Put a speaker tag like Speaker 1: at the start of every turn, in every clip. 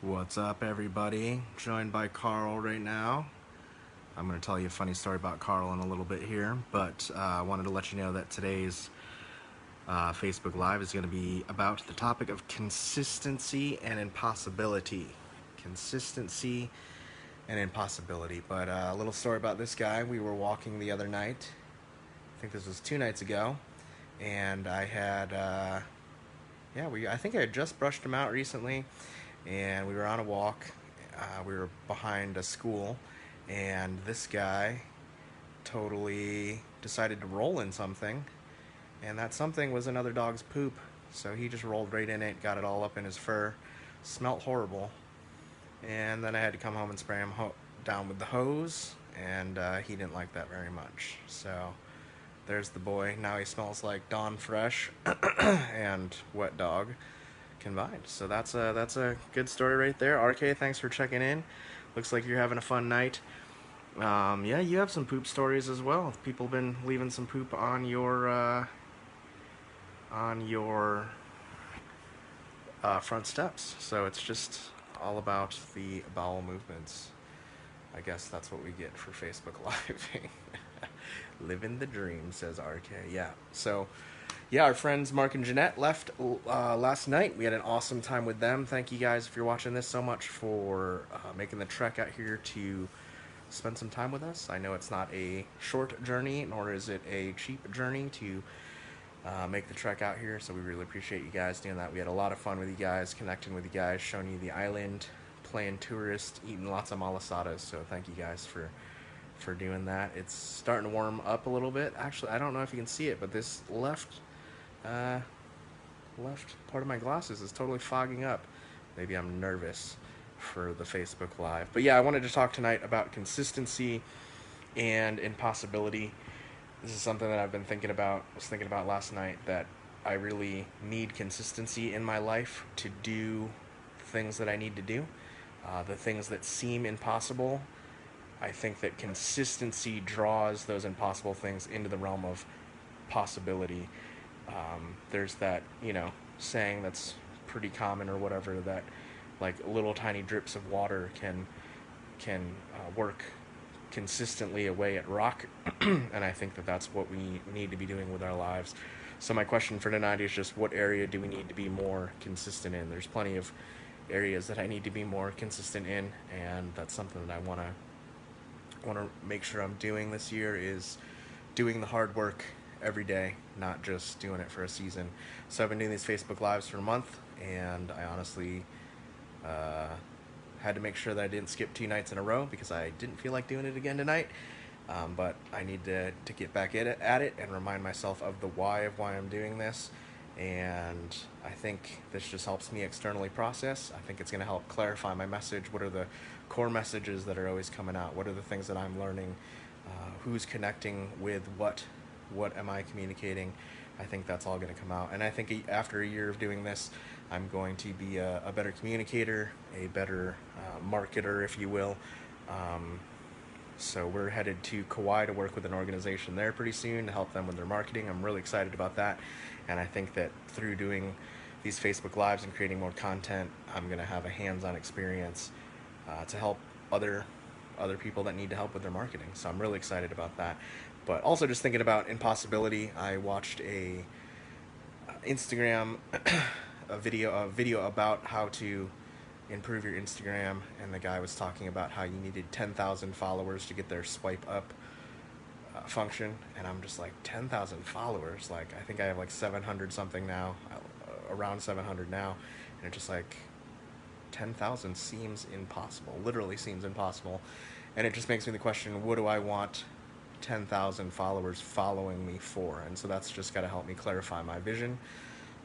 Speaker 1: What's up, everybody? Joined by Carl right now. I'm going to tell you a funny story about Carl in a little bit here, but I wanted to let you know that today's Facebook Live is going to be about the topic of consistency and impossibility. Consistency and impossibility. But a little story about this guy. We were walking the other night. I think this was 2 nights ago, and I think I had just brushed him out recently, and we were on a walk. We were behind a school, and this guy totally decided to roll in something, and that something was another dog's poop. So he just rolled right in it, got it all up in his fur, smelt horrible, and then I had to come home and spray him down with the hose, and he didn't like that very much. So there's the boy. Now he smells like Dawn Fresh and Wet Dog combined. So that's a good story right there. RK, thanks for checking in. Looks like you're having a fun night. Yeah, you have some poop stories as well. People been leaving some poop on your front steps. So it's just all about the bowel movements. I guess that's what we get for Facebook Living. Living the dream, says RK. Yeah. So, yeah, our friends Mark and Jeanette left last night. We had an awesome time with them. Thank you guys, if you're watching this, so much for making the trek out here to spend some time with us. I know it's not a short journey, nor is it a cheap journey to make the trek out here, so we really appreciate you guys doing that. We had a lot of fun with you guys, connecting with you guys, showing you the island, playing tourist, eating lots of malasadas, so thank you guys for doing that. It's starting to warm up a little bit. Actually, I don't know if you can see it, but this uh, left part of my glasses is totally fogging up. Maybe I'm nervous for the Facebook Live. But yeah, I wanted to talk tonight about consistency and impossibility. This is something that I've been thinking about, was thinking about last night, that I really need consistency in my life to do things that I need to do. The things that seem impossible, I think that consistency draws those impossible things into the realm of possibility. There's that, saying that's pretty common or whatever, that like little tiny drips of water can work consistently away at rock, and I think that that's what we need to be doing with our lives. So my question for tonight is just, what area do we need to be more consistent in? There's plenty of areas that I need to be more consistent in, and that's something that I want to make sure I'm doing this year, is doing the hard work every day, not just doing it for a season. So I've been doing these Facebook Lives for a month, and I honestly uh, had to make sure that I didn't skip 2 nights in a row because I didn't feel like doing it again tonight. But I need to get back at it and remind myself of the why of why I'm doing this. And I think this just helps me externally process. I think it's going to help clarify my message. What are the core messages that are always coming out? What are the things that I'm learning? Who's connecting with what? What am I communicating? I think that's all going to come out. And I think after a year of doing this, I'm going to be a better communicator, a better marketer, if you will. So we're headed to Kauai to work with an organization there pretty soon to help them with their marketing. I'm really excited about that. And I think that through doing these Facebook Lives and creating more content, I'm going to have a hands-on experience to help other people that need to help with their marketing. So I'm really excited about that. But also just thinking about impossibility, I watched a Instagram a video about how to improve your Instagram, and the guy was talking about how you needed 10,000 followers to get their swipe up function, and I'm just like, 10,000 followers? Like, I think I have like 700 something now, around 700 now, and it's just like 10,000 seems impossible, literally seems impossible, and it just makes me the question, what do I want 10,000 followers following me for? And so that's just got to help me clarify my vision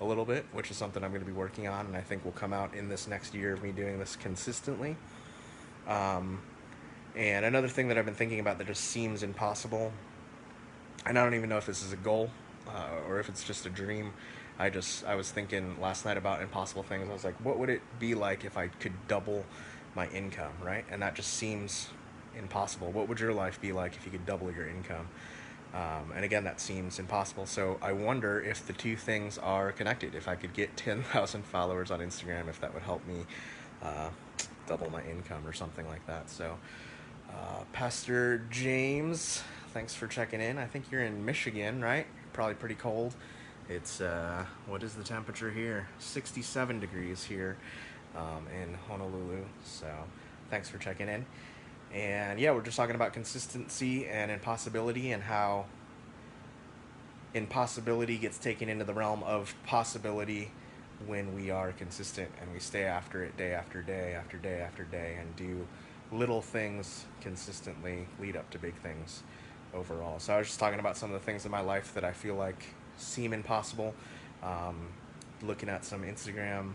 Speaker 1: a little bit, which is something I'm going to be working on, and I think will come out in this next year of me doing this consistently. And another thing that I've been thinking about that just seems impossible, and I don't even know if this is a goal or if it's just a dream. I was thinking last night about impossible things. I was like, what would it be like if I could double my income, right? And that just seems impossible. What would your life be like if you could double your income? And again, that seems impossible. So I wonder if the two things are connected. If I could get 10,000 followers on Instagram, if that would help me uh, double my income or something like that. So, Pastor James, thanks for checking in. I think you're in Michigan, right? Probably pretty cold. It's, what is the temperature here? 67 degrees here in Honolulu. So, thanks for checking in. And yeah, we're just talking about consistency and impossibility, and how impossibility gets taken into the realm of possibility when we are consistent and we stay after it day after day after day after day and do little things consistently lead up to big things overall. So I was just talking about some of the things in my life that I feel like seem impossible. Um, Looking at some Instagram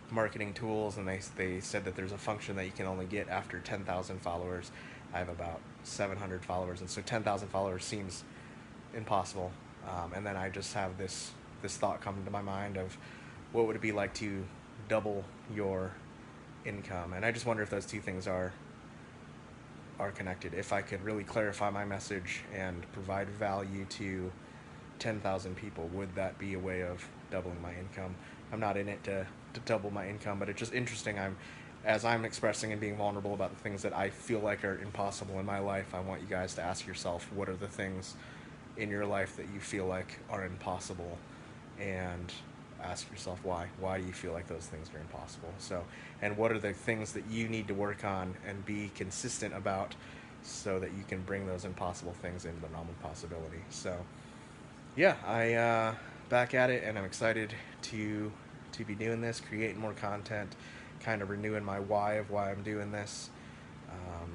Speaker 1: marketing tools, and they said that there's a function that you can only get after 10,000 followers. I have about 700 followers, and so 10,000 followers seems impossible. And then I just have this thought come into my mind of what would it be like to double your income, and I just wonder if those two things are connected. If I could really clarify my message and provide value to 10,000 people, would that be a way of doubling my income? I'm not in it to double my income, but it's just interesting. As I'm expressing and being vulnerable about the things that I feel like are impossible in my life, I want you guys to ask yourself, what are the things in your life that you feel like are impossible, and ask yourself why. Why do you feel like those things are impossible? So, and what are the things that you need to work on and be consistent about so that you can bring those impossible things into the realm of possibility? So, yeah, I back at it, and I'm excited to be doing this, creating more content, kind of renewing my why of why I'm doing this. Um,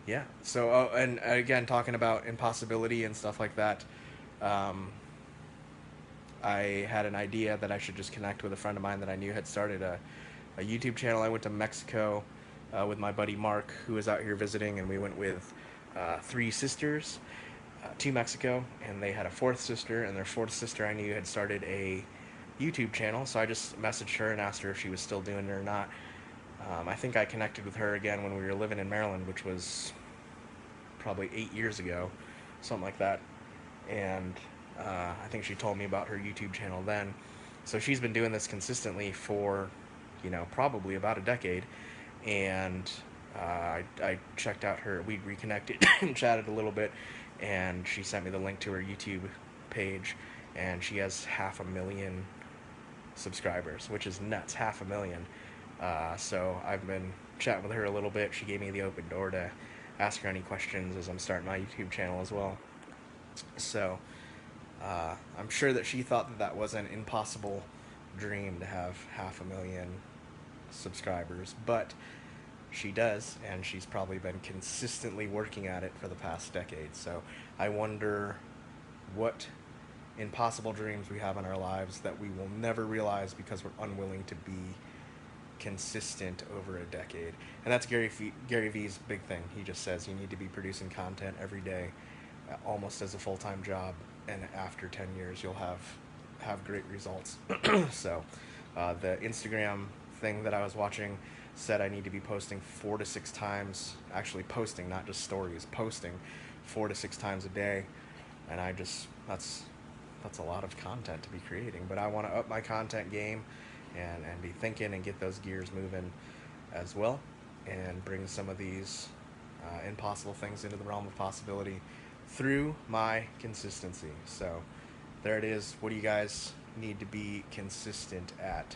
Speaker 1: yeah. So, and again, talking about impossibility and stuff like that. Um, I had an idea that I should just connect with a friend of mine that I knew had started a YouTube channel. I went to Mexico with my buddy Mark, who was out here visiting, and we went with three sisters to Mexico, and they had a fourth sister, and their fourth sister I knew had started a YouTube channel. So I just messaged her and asked her if she was still doing it or not. I think I connected with her again when we were living in Maryland, which was probably 8 years ago, something like that. And I think she told me about her YouTube channel then. So she's been doing this consistently for, probably about a decade. And I checked out her, we reconnected and chatted a little bit, and she sent me the link to her YouTube page, and she has 500,000 subscribers, which is nuts, 500,000. So I've been chatting with her a little bit. She gave me the open door to ask her any questions as I'm starting my YouTube channel as well. So I'm sure that she thought that that was an impossible dream to have 500,000 subscribers, but she does, and she's probably been consistently working at it for the past decade. So I wonder what impossible dreams we have in our lives that we will never realize because we're unwilling to be consistent over a decade. And that's Gary V's big thing. He just says you need to be producing content every day, almost as a full-time job, and after 10 years you'll have great results. So the Instagram thing that I was watching said I need to be posting 4 to 6 times, actually posting, not just stories, posting 4 to 6 times a day. And that's a lot of content to be creating, but I want to up my content game and be thinking and get those gears moving as well, and bring some of these impossible things into the realm of possibility through my consistency. So there it is. What do you guys need to be consistent at?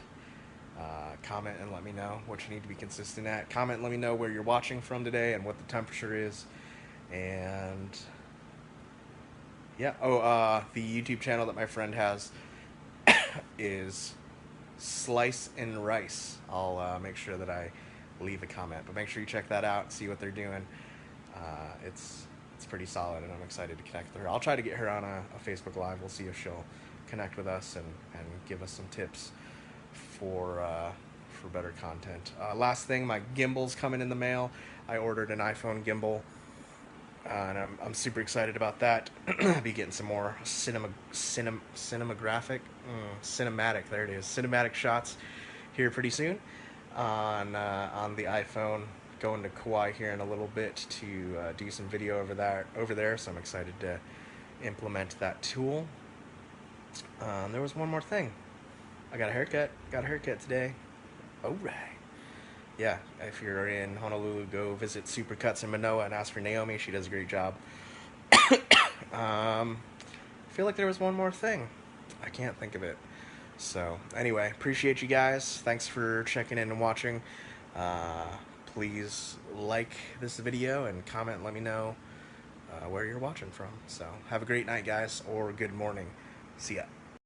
Speaker 1: Comment and let me know what you need to be consistent at. Comment and let me know where you're watching from today and what the temperature is. And yeah, the YouTube channel that my friend has is Slice and Rice. I'll make sure that I leave a comment, but make sure you check that out, see what they're doing. It's pretty solid, and I'm excited to connect with her. I'll try to get her on a Facebook Live. We'll see if she'll connect with us and give us some tips for better content. Last thing, my gimbal's coming in the mail. I ordered an iPhone gimbal, and I'm super excited about that. I'll be getting some more cinematic, there it is, cinematic shots here pretty soon on the iPhone. Going to Kauai here in a little bit to do some video over there. So I'm excited to implement that tool. There was one more thing. I got a haircut. Got a haircut today. All right. Yeah, if you're in Honolulu, go visit Supercuts in Manoa and ask for Naomi. She does a great job. I feel like there was one more thing. I can't think of it. So, anyway, appreciate you guys. Thanks for checking in and watching. Uh, Please like this video and comment and let me know where you're watching from. So, have a great night, guys, or good morning. See ya.